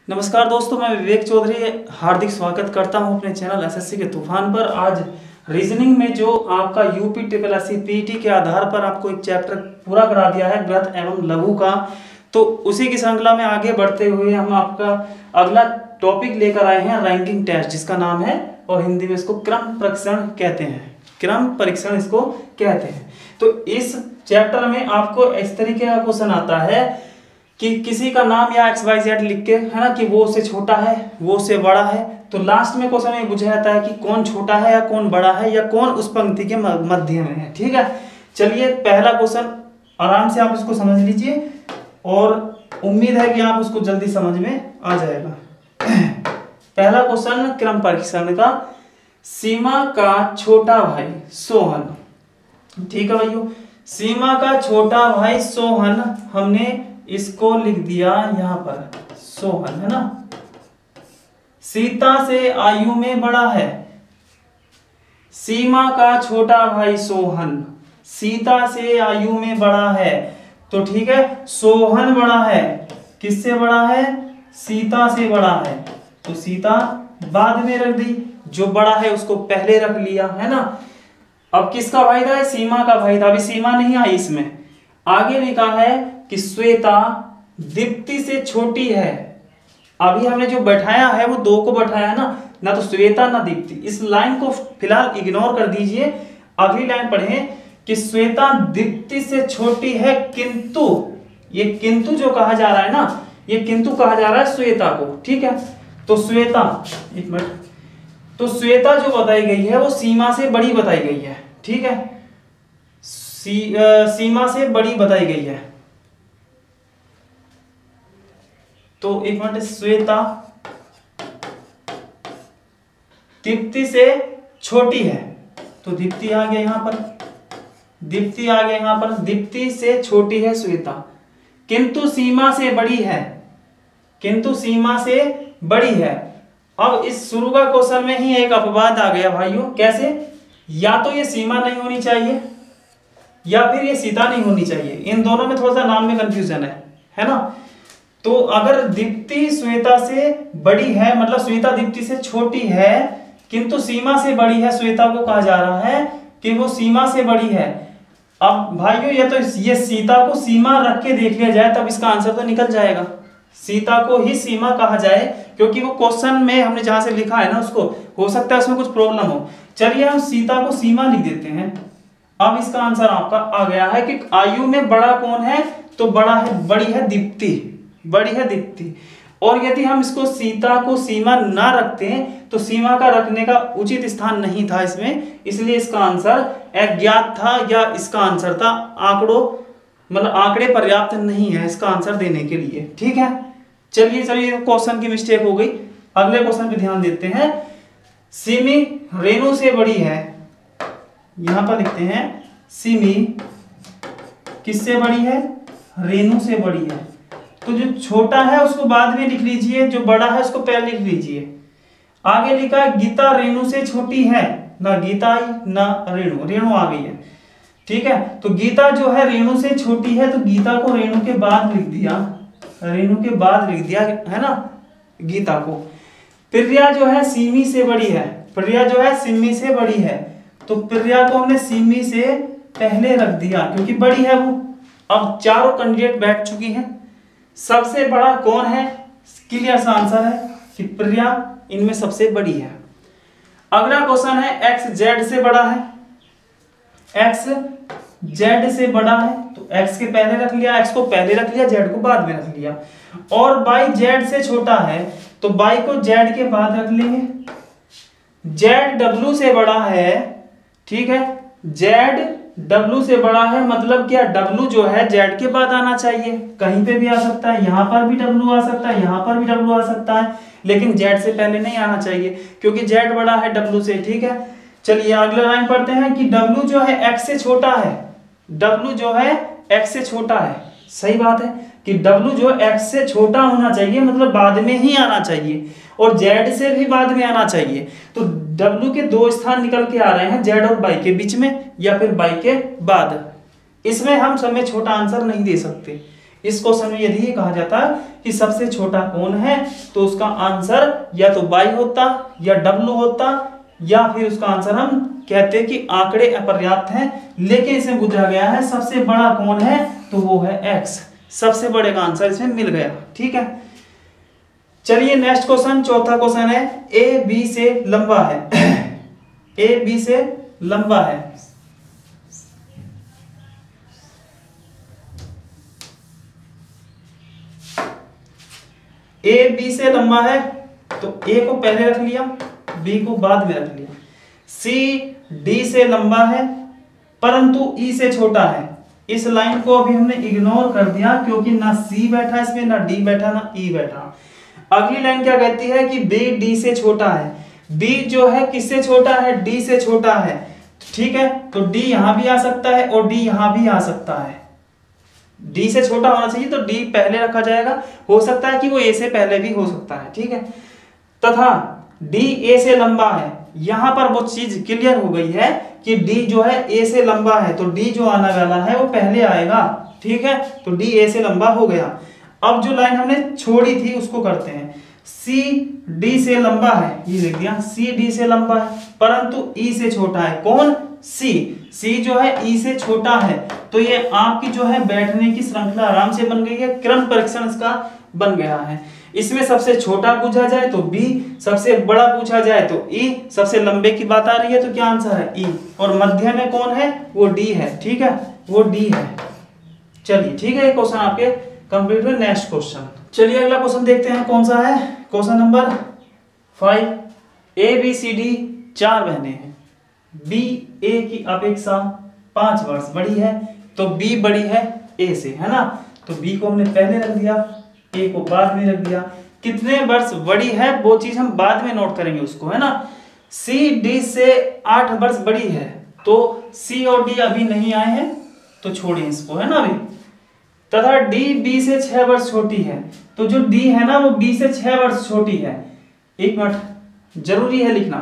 नमस्कार दोस्तों, मैं विवेक चौधरी हार्दिक स्वागत करता हूं अपने चैनल एसएससी के तूफान पर। आज रीजनिंग में जो आपका यूपी ट्रिपल एससी पीटी के आधार पर आपको एक चैप्टर पूरा करा दिया है वृहत एवं लघु का, तो उसी की श्रृंखला में आगे बढ़ते हुए हम आपका अगला टॉपिक लेकर आए हैं रैंकिंग टेस्ट, जिसका नाम है और हिंदी में इसको क्रम परीक्षण कहते हैं। क्रम परीक्षण इसको कहते हैं। तो इस चैप्टर में आपको इस तरीके का क्वेश्चन आता है कि किसी का नाम या XYZ लिख के, है ना, कि वो उससे छोटा है, वो उससे बड़ा है। तो लास्ट में क्वेश्चन ये पूछा जाता है कि कौन छोटा है या कौन बड़ा है या कौन उस पंक्ति के मध्य में है। ठीक है, चलिए पहला क्वेश्चन आराम से आप इसको समझ लीजिए और उम्मीद है कि आप उसको जल्दी समझ में आ जाएगा। पहला क्वेश्चन क्रम परीक्षण का, सीमा का छोटा भाई सोहन। ठीक है भाइयों, सीमा का छोटा भाई सोहन, हमने इसको लिख दिया यहां पर सोहन, है ना, सीता से आयु में बड़ा है। सीमा का छोटा भाई सोहन सीता से आयु में बड़ा है। तो ठीक है, सोहन बड़ा है, किससे बड़ा है? सीता से बड़ा है। तो सीता बाद में रख दी, जो बड़ा है उसको पहले रख लिया, है ना। अब किसका भाई था? सीमा का भाई था। अभी सीमा नहीं आई इसमें। आगे लिखा है कि श्वेता दीप्ति से छोटी है। अभी हमने जो बैठाया है वो दो को बैठाया है ना तो श्वेता ना दीप्ति। इस लाइन को फिलहाल इग्नोर कर दीजिए, अगली लाइन पढ़ें कि श्वेता दीप्ति से छोटी है, किंतु, ये किंतु जो कहा जा रहा है ना, ये किंतु कहा जा रहा है श्वेता को। ठीक है, तो श्वेता, एक मिनट, तो श्वेता जो बताई गई है वो सीमा से बड़ी बताई गई है। ठीक है, सीमा से बड़ी बताई गई है। तो एक मिनट, श्वेता दीप्ति से छोटी है, तो दीप्ति आ गया यहां पर, दीप्ति आ गया यहां पर, दीप्ति से छोटी है श्वेता, किंतु सीमा से बड़ी है, किंतु सीमा से बड़ी है। अब इस शुरू का क्वेश्चन में ही एक अपवाद आ गया भाइयों। कैसे? या तो ये सीमा नहीं होनी चाहिए या फिर ये सीता नहीं होनी चाहिए। इन दोनों में थोड़ा सा नाम में कंफ्यूजन है ना। तो अगर दीप्ति श्वेता से बड़ी है, मतलब श्वेता दीप्ति से छोटी है किंतु सीमा से बड़ी है, श्वेता को कहा जा रहा है कि वो सीमा से बड़ी है। अब भाइयों ये तो ये सीता को सीमा रख के देख लिया जाए तब इसका आंसर तो निकल जाएगा। सीता को ही सीमा कहा जाए, क्योंकि वो क्वेश्चन में हमने जहां से लिखा है ना उसको, हो सकता है उसमें कुछ प्रॉब्लम हो। चलिए हम सीता को सीमा लिख देते हैं। अब इसका आंसर आपका आ गया है कि आयु में बड़ा कौन है? तो बड़ा है, बड़ी है दीप्ति, बड़ी है दीप्ति। और यदि हम इसको सीता को सीमा ना रखते हैं तो सीमा का रखने का उचित स्थान नहीं था इसमें, इसलिए इसका आंसर अज्ञात था, या इसका आंसर था आंकड़ों, मतलब आंकड़े पर्याप्त नहीं है इसका आंसर देने के लिए। ठीक है, चलिए क्वेश्चन की मिस्टेक हो गई। अगले क्वेश्चन पे ध्यान देते हैं। सिमी रेणु से बड़ी है, यहां पर लिखते हैं सिमी किससे बड़ी है? रेणु से बड़ी है। तो जो छोटा है उसको बाद में लिख लीजिए, जो बड़ा है उसको पहले लिख लीजिए। आगे लिखा गीता रेणु से छोटी है, ना गीता आई ना रेणु, रेणु आ गई है। ठीक है, तो गीता जो है रेणु से छोटी है, तो गीता को रेणु के बाद लिख दिया, रेणु के बाद लिख दिया, है ना, गीता को। प्रिया जो है सिमी से बड़ी है, प्रिया जो है सिमी से बड़ी है, तो प्रिया को हमने सिमी से पहले रख दिया क्योंकि बड़ी है वो। अब चारों कैंडिडेट बैठ चुकी हैं। सबसे बड़ा कौन है? क्लियर सा आंसर है कि प्रिया इनमें सबसे बड़ी है। अगला क्वेश्चन है एक्स जेड से बड़ा है, एक्स जेड से बड़ा है, तो एक्स के पहले रख लिया, एक्स को पहले रख लिया, जेड को बाद में रख लिया। और बाई जेड से छोटा है, तो बाई को जेड के बाद रख लेंगे। जेड डब्ल्यू से बड़ा है, ठीक है, जेड डब्ल्यू से बड़ा है, मतलब क्या डब्ल्यू जो है जेड के बाद आना चाहिए। कहीं पे भी आ सकता है, यहां पर भी डब्ल्यू आ सकता है, यहां पर भी डब्ल्यू आ सकता है, लेकिन जेड से पहले नहीं आना चाहिए क्योंकि जेड बड़ा है डब्ल्यू से। ठीक है, चलिए अगला लाइन पढ़ते हैं कि डब्ल्यू जो है एक्स से छोटा है, डब्ल्यू जो है एक्स से छोटा है। सही बात है कि डब्ल्यू जो एक्स से छोटा होना चाहिए, मतलब बाद में ही आना चाहिए, और जेड से भी बाद में आना चाहिए। तो डब्ल्यू के दो स्थान निकल के आ रहे हैं, जेड और बाई के बीच में या फिर बाई के बाद। इसमें हम समय छोटा आंसर नहीं दे सकते, इस क्वेश्चन में यदि ये कहा जाता कि सबसे छोटा कौन है तो उसका आंसर या तो y होता या w होता, या फिर उसका आंसर हम कहते कि आंकड़े अपर्याप्त हैं, लेकिन इसमें पूछा गया है सबसे बड़ा कौन है तो वो है x। सबसे बड़े का आंसर इसमें मिल गया। ठीक है, चलिए नेक्स्ट क्वेश्चन, चौथा क्वेश्चन है ए बी से लंबा है। ए बी से लंबा है। ए बी से लंबा है तो ए को पहले रख लिया, बी को बाद में रख लिया। सी डी से लंबा है परंतु ई से छोटा है। इस लाइन को अभी हमने इग्नोर कर दिया क्योंकि ना सी बैठा इसमें, ना डी बैठा, ना ई बैठा। अगली लाइन क्या कहती है कि बी डी से छोटा है। बी जो है किससे छोटा है, डी से छोटा है। ठीक है, तो डी यहां भी आ सकता है और डी यहां भी आ सकता है। डी से छोटा होना चाहिए तो डी पहले रखा जाएगा, हो सकता है कि वो ए से पहले भी हो सकता है। ठीक है, तथा डी ए से लंबा है। यहां पर वो चीज क्लियर हो गई है कि डी जो है ए से लंबा है, तो डी जो आने वाला है वो पहले आएगा। ठीक है, तो डी ए से लंबा हो गया। अब जो लाइन हमने छोड़ी थी उसको करते हैं। सी डी से लंबा है, ये लिख दिया, सी डी से लंबा है परंतु ई से छोटा है। कौन, सी। सी जो है ई से छोटा है, तो ये आपकी जो है बैठने की श्रृंखला आराम से बन गई है, क्रम परीक्षण इसका बन गया है। इसमें सबसे छोटा पूछा जाए तो बी, सबसे बड़ा पूछा जाए तो ई, सबसे लंबे की बात आ रही है तो क्या आंसर है ई, और मध्य में कौन है वो डी है। ठीक है, वो डी है। चलिए ठीक है, ये क्वेश्चन आपके कंप्लीट हुए। नेक्स्ट क्वेश्चन, चलिए अगला क्वेश्चन देखते हैं कौन सा है। Question number 5। A B C D 4 बहनें हैं। बी ए की अपेक्षा 5 वर्ष बड़ी है, तो बी बड़ी है ए से, है ना। तो बी को हमने पहले रख दिया, ए को बाद में रख दिया। कितने वर्ष बड़ी है वो चीज हम बाद में नोट करेंगे उसको, है ना। सी डी से 8 वर्ष बड़ी है, तो सी और डी अभी नहीं आए हैं तो छोड़िए इसको, है ना अभी। तथा डी बी से 6 वर्ष छोटी है, तो जो डी है ना वो बी से 6 वर्ष छोटी है। एक मिनट, जरूरी है लिखना,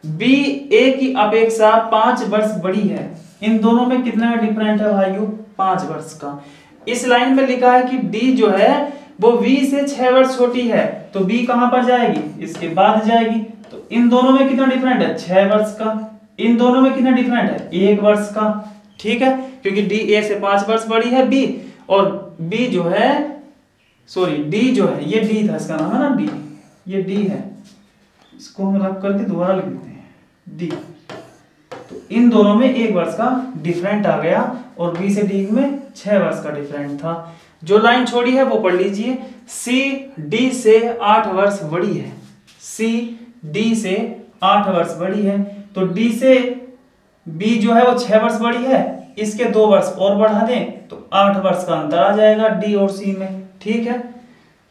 बी ए की अपेक्षा 5 वर्ष बड़ी है। इन दोनों में कितना डिफरेंट है भाइयों, 5 वर्ष का। इस लाइन में लिखा है कि डी जो है वो बी से 6 वर्ष छोटी है, तो बी कहां पर जाएगी, इसके बाद जाएगी। तो इन दोनों में कितना डिफरेंट है, 6 वर्ष का। इन दोनों में कितना डिफरेंट है, 1 वर्ष का। ठीक है, क्योंकि डी ए से 5 वर्ष बड़ी है बी, और बी जो है, सॉरी डी जो है, ये डी था इसका नाम, है ना डी, ये डी है। इसको हम रख करके दोबारा लिख देते हैं डी। तो इन दोनों में 1 वर्ष का डिफरेंट आ गया, और बी से डी में 6 वर्ष का डिफरेंट था। जो लाइन छोड़ी है वो पढ़ लीजिए, सी डी से 8 वर्ष बड़ी है। सी डी से 8 वर्ष बड़ी है, तो डी से बी जो है वो 6 वर्ष बड़ी है, इसके 2 वर्ष और बढ़ा दें तो 8 वर्ष का अंतर आ जाएगा डी और सी में। ठीक है,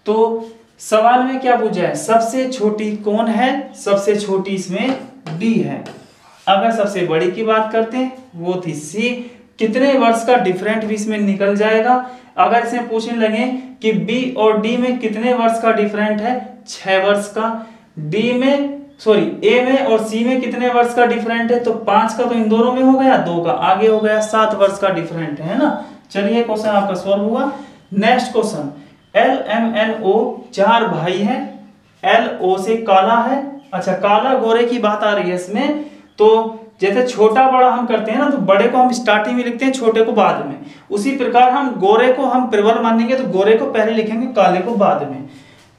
तो सवाल में क्या पूछा है, सबसे छोटी कौन है, सबसे छोटी इसमें डी है। अगर सबसे बड़ी की बात करते हैं वो थी सी, कितने वर्ष का डिफरेंट भी इसमें निकल जाएगा। अगर इसमें पूछने लगे कि बी और डी में कितने वर्ष का डिफरेंट है, 6 वर्ष का। डी में, सॉरी ए में और सी में कितने वर्ष का डिफरेंट है, तो 5 का तो इन दोनों में हो गया, 2 का आगे हो गया, 7 वर्ष का डिफरेंट है ना। चलिए क्वेश्चन आपका सॉल्व हुआ। Next question, L M N O 4 भाई हैं, एल ओ से काला है। अच्छा, काला गोरे की बात आ रही है इसमें, तो जैसे छोटा बड़ा हम करते हैं ना, तो बड़े को हम स्टार्टिंग में लिखते हैं, छोटे को बाद में। उसी प्रकार हम गोरे को हम प्रबल मानेंगे तो गोरे को पहले लिखेंगे, काले को बाद में।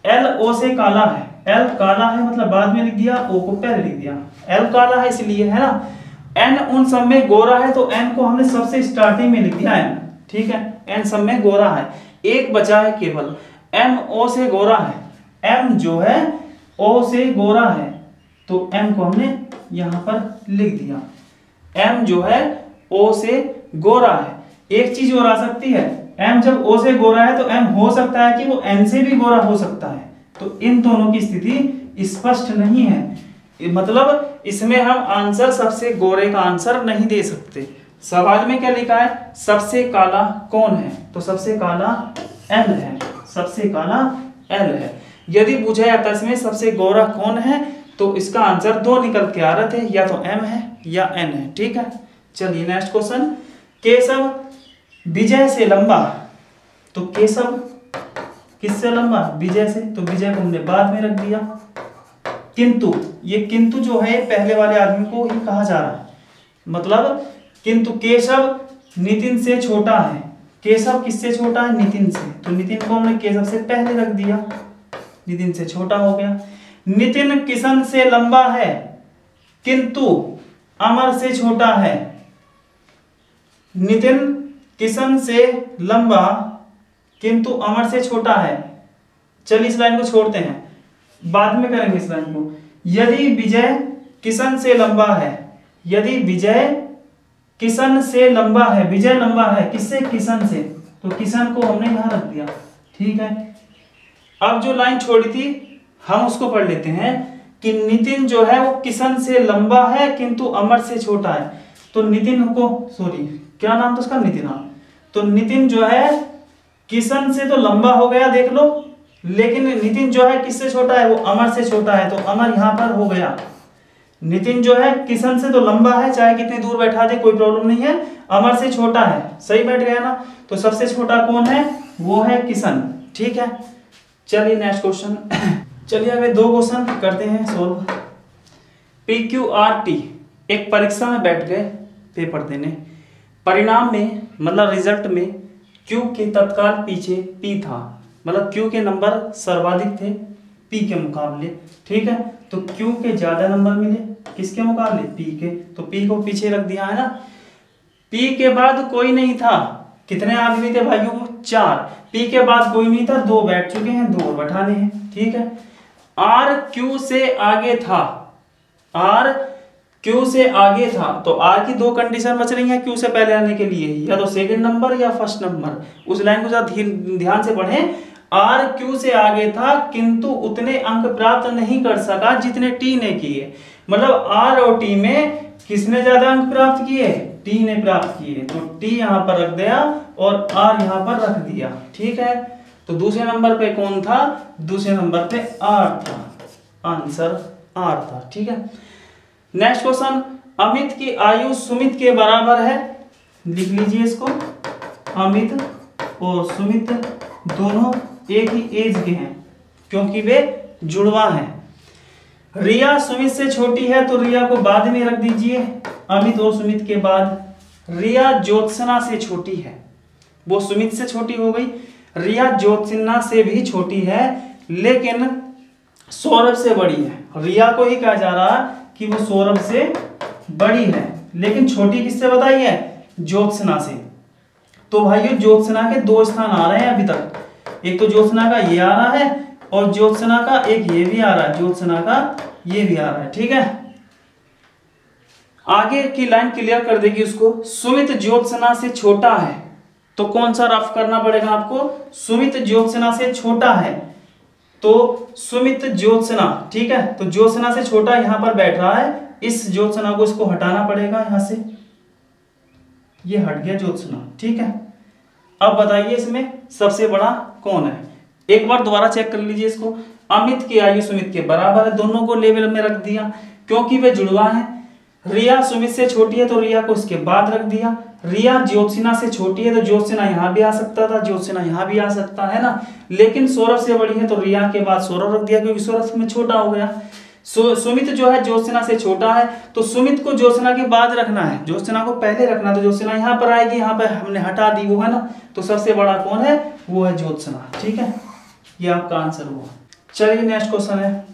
एल ओ से काला है, एल काला है मतलब बाद में लिख दिया, ओ को पहले लिख दिया। एल काला है इसलिए, है ना। एन उन सब में गोरा है, तो एन को हमने सबसे स्टार्टिंग में लिख दिया एन। ठीक है, एन सब में गोरा है, एक बचा है केवल। एम ओ से गोरा है, एम जो है ओ से गोरा है, तो एम को हमने यहां पर लिख दिया। एम जो है ओ से गोरा है। एक चीज और आ सकती है, एम जब ओ से गोरा है तो एम हो सकता है कि वो एन से भी गोरा हो सकता है, तो इन दोनों की स्थिति स्पष्ट नहीं है। मतलब इसमें हम आंसर सबसे गोरे का आंसर नहीं दे सकते। सवाल में क्या लिखा है, सबसे काला कौन है, तो सबसे काला एल है, सबसे काला एल है। यदि पूछा जाता इसमें सबसे गोरा कौन है, तो इसका आंसर 2 निकल के आ रहे थे, या तो एम है या एन है। ठीक है, चलिए नेक्स्ट क्वेश्चन, केशव विजय से लंबा। तो केशव किससे लंबा, विजय से, तो विजय को हमने बाद में रख दिया। किंतु, ये किंतु जो है पहले वाले आदमी को ही कहा जा रहा है, मतलब किंतु केशव नितिन से छोटा है। केशव किससे छोटा है, नितिन से, तो नितिन को हमने केशव से पहले रख दिया, नितिन से छोटा हो गया। नितिन किशन से लंबा है किंतु अमर से छोटा है। नितिन किशन से लंबा किंतु अमर से छोटा है। चलिए इस लाइन को छोड़ते हैं, बाद में करेंगे इस लाइन को। यदि विजय किशन से लंबा है, यदि विजय किशन से लंबा है, विजय लंबा है किससे, किशन से, तो किशन को हमने यहां रख दिया, ठीक है। अब जो लाइन छोड़ी थी हम उसको पढ़ लेते हैं कि नितिन जो है वो किशन से लंबा है किंतु अमर से छोटा है। तो नितिन को, सॉरी क्या नाम था उसका, नितिन, तो नितिन जो है किशन से तो लंबा हो गया देख लो, लेकिन नितिन जो है किससे छोटा है, वो अमर से छोटा है, तो अमर यहां पर हो गया। नितिन जो है किशन से तो लंबा है, चाहे कितनी दूर बैठा दे कोई प्रॉब्लम नहीं है, अमर से छोटा है, सही बैठ गया ना। तो सबसे छोटा कौन है, वो है किशन, ठीक है। चलिए नेक्स्ट क्वेश्चन। चलिए अभी 2 क्वेश्चन करते हैं सोल्व। PQRT, एक परीक्षा में बैठ गए पेपर देने, परिणाम में मतलब रिजल्ट में Q के तत्काल पीछे P था, मतलब Q के नंबर सर्वाधिक थे P के मुकाबले, ठीक है। तो Q के ज्यादा नंबर मिले किसके मुकाबले, P के, तो P को पीछे रख दिया है ना। P के बाद कोई नहीं था, कितने आदमी थे भाइयों को, 4। P के बाद कोई नहीं था, 2 बैठ चुके हैं, 2 और बैठाने हैं, ठीक है। R Q से आगे था, R Q से आगे था, तो R की 2 कंडीशन बच रही हैं Q से पहले आने के लिए, या तो सेकंड नंबर या फर्स्ट नंबर। उस लाइन को जरा ध्यान से पढ़ें। R Q से आगे था किंतु उतने अंक प्राप्त नहीं कर सका जितने T ने किए, मतलब R और T में किसने ज्यादा अंक प्राप्त किए, T ने प्राप्त किए, तो T यहां पर रख दिया और R यहां पर रख दिया, ठीक है। तो दूसरे नंबर पे कौन था, दूसरे नंबर पे R था, आंसर R था, ठीक है। नेक्स्ट क्वेश्चन, अमित की आयु सुमित के बराबर है, लिख लीजिए इसको। अमित और सुमित दोनों एक ही एज के हैं क्योंकि वे जुड़वा हैं। रिया सुमित से छोटी है तो रिया को बाद में रख दीजिए, अमित और सुमित के बाद। रिया ज्योत्सना से छोटी है, वो सुमित से छोटी हो गई। रिया ज्योत्सना से भी छोटी है लेकिन सौरभ से बड़ी है। रिया को ही कहा जा रहा कि वो सौरभ से बड़ी है, लेकिन छोटी किससे बताई है, ज्योत्सना से। तो भाइयों ज्योत्सना के 2 स्थान आ रहे हैं अभी तक, एक तो ज्योत्सना का ये आ रहा है और ज्योत्सना का एक ये भी आ रहा है, ज्योत्सना का ये भी आ रहा है, ठीक है। आगे की लाइन क्लियर कर देगी उसको। सुमित ज्योत्सना से छोटा है, तो कौन सा रफ करना पड़ेगा आपको, सुमित ज्योत्सना से छोटा है, तो सुमित ज्योत्सना, ठीक है। तो ज्योत्सना से छोटा यहां पर बैठ रहा है, इस ज्योत्सना को इसको हटाना पड़ेगा यहां से, ये हट गया ज्योत्सना, ठीक है। अब बताइए इसमें सबसे बड़ा कौन है, एक बार दोबारा चेक कर लीजिए इसको। अमित की आयु सुमित के बराबर है, दोनों को लेवल में रख दिया क्योंकि वे जुड़वा हैं। रिया सुमित से छोटी है तो रिया को इसके बाद रख दिया। रिया ज्योत्सना से छोटी है तो ज्योत्सना यहां भी आ सकता था, ज्योत्सना यहां भी आ सकता है ना, लेकिन सौरभ से बड़ी है तो रिया के बाद सौरभ रख दिया क्योंकि सौरभ में छोटा हो गया। सुमित जो है ज्योत्सना से छोटा है तो सुमित को ज्योत्सना के बाद रखना है, ज्योत्सना को पहले रखना, तो ज्योत्सना यहाँ पर आएगी, यहाँ पर हमने हटा दी वो है ना, तो सबसे बड़ा कौन है, वो है ज्योत्सना, ठीक है। ये आपका आंसर हुआ। चलिए नेक्स्ट क्वेश्चन है,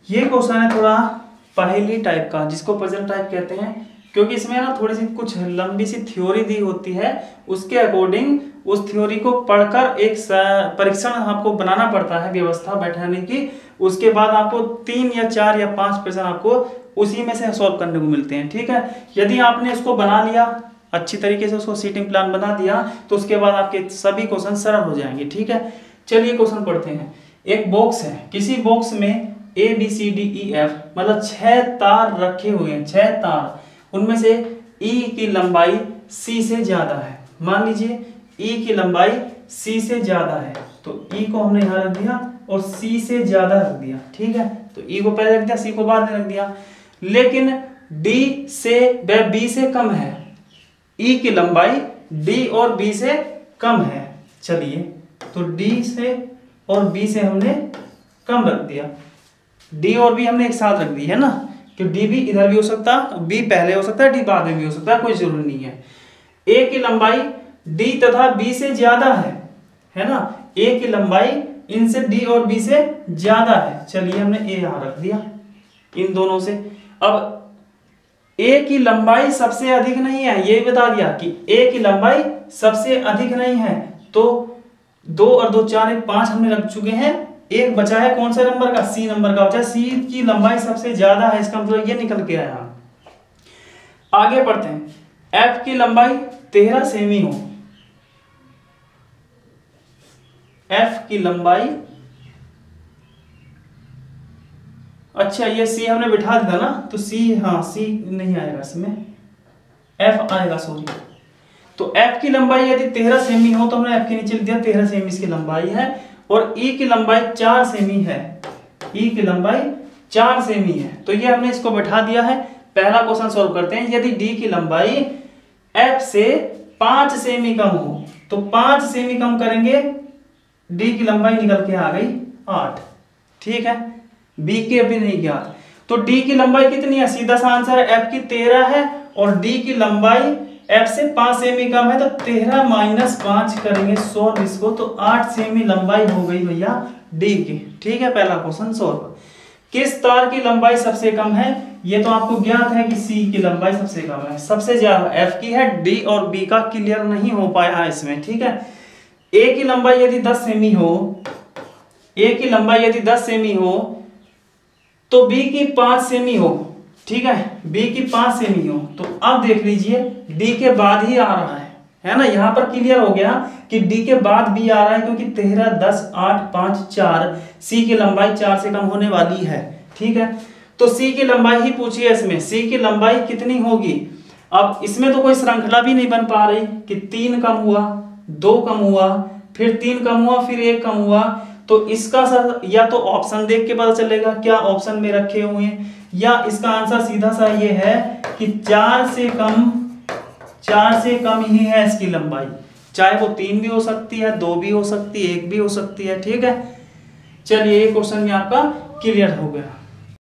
ये क्वेश्चन है थोड़ा पहेली टाइप का, जिसको पजल टाइप कहते हैं, क्योंकि इसमें ना थोड़ी सी कुछ लंबी सी थ्योरी दी होती है, उसके अकॉर्डिंग उस थ्योरी को पढ़कर एक परीक्षण आपको बनाना पड़ता है, व्यवस्था बैठाने की। उसके बाद आपको 3 या 4 या 5 प्रश्न आपको उसी में से सॉल्व करने को मिलते हैं, ठीक है। यदि आपने इसको बना लिया अच्छी तरीके से, उसको सीटिंग प्लान बना दिया, तो उसके बाद आपके सभी क्वेश्चन सरल हो जाएंगे, ठीक है। चलिए क्वेश्चन पढ़ते हैं। एक बॉक्स है, किसी बॉक्स में ABCDEF मतलब 6 तार रखे हुए हैं, 6 तार, उनमें से E की लंबाई C से ज्यादा है। मान लीजिए E की लंबाई C से ज्यादा है, तो E को हमने यहां रख दिया और C से ज्यादा रख दिया, ठीक है। तो E को पहले रख दिया, C को बाद में रख दिया। लेकिन D से व B से कम है, E की लंबाई D और B से कम है। चलिए, तो डी से और बी से हमने कम रख दिया, डी और बी हमने एक साथ रख दी है ना, कि डी भी इधर भी हो सकता है, बी पहले हो सकता है, डी बाद में भी हो सकता है, कोई जरूरी नहीं है। ए की लंबाई डी तथा बी से ज्यादा है ना, ए की लंबाई इनसे डी और बी से ज्यादा है। चलिए हमने ए यहां रख दिया इन दोनों से। अब ए की लंबाई सबसे अधिक नहीं है, ये बता दिया कि ए की लंबाई सबसे अधिक नहीं है, तो 2 और 2 4 5 हमने रख चुके हैं, एक बचा है कौन सा नंबर का, सी नंबर का बचा है। सी की लंबाई सबसे ज्यादा है, इसका मतलब ये निकल के आया। आगे बढ़ते हैं। एफ की लंबाई 13 सेमी हो, एफ की लंबाई, अच्छा ये सी हमने बिठा दिया ना, तो सी, हाँ सी नहीं आएगा इसमें, एफ आएगा, सॉरी। तो एफ की लंबाई यदि 13 सेमी हो तो हमने एफ के नीचे लिख दिया 13 सेमी इसकी लंबाई है, और ई की लंबाई 4 सेमी है, ई की लंबाई 4 सेमी है, तो ये हमने इसको बैठा दिया है। पहला क्वेश्चन सॉल्व करते हैं। यदि डी की लंबाई एफ से 5 सेमी कम हो, तो 5 सेमी कम करेंगे, डी की लंबाई निकल के आ गई 8, ठीक है। बी की अभी नहीं ज्ञात, तो डी की लंबाई कितनी है, सीधा सा आंसर है एफ की 13 है, और डी की लंबाई एफ से 5 सेमी कम है, तो 13 - 5 करेंगे सॉल्व इसको, तो 8 सेमी लंबाई हो गई भैया डी की, ठीक है। पहला क्वेश्चन सॉल्व। किस तार की लंबाई सबसे कम है, ये तो आपको ज्ञात है कि सी की लंबाई सबसे कम है, सबसे ज्यादा एफ की है, डी और बी का क्लियर नहीं हो पाया इसमें, ठीक है। ए की लंबाई यदि 10 सेमी हो, ए की लंबाई यदि 10 सेमी हो, तो बी की 5 सेमी हो, ठीक है, बी की 5 सेमी हो, तो अब देख लीजिए डी के बाद ही आ रहा है ना, यहां पर क्लियर हो गया कि डी के बाद बी आ रहा है, क्योंकि 13 10 8 5 4, सी की लंबाई 4 से कम होने वाली है, ठीक है। तो सी की लंबाई ही पूछिए इसमें, सी की लंबाई कितनी होगी। अब इसमें तो कोई श्रृंखला भी नहीं बन पा रही कि 3 कम हुआ, 2 कम हुआ, फिर 3 कम हुआ, फिर 1 कम हुआ, तो इसका सर या तो ऑप्शन देख के पता चलेगा क्या ऑप्शन में रखे हुए हैं, या इसका आंसर सीधा सा ये है कि 4 से कम ही है इसकी लंबाई, चाहे वो 3 भी हो सकती है, 2 भी हो सकती है, 1 भी हो सकती है, ठीक है। चलिए ये क्वेश्चन में आपका क्लियर हो गया।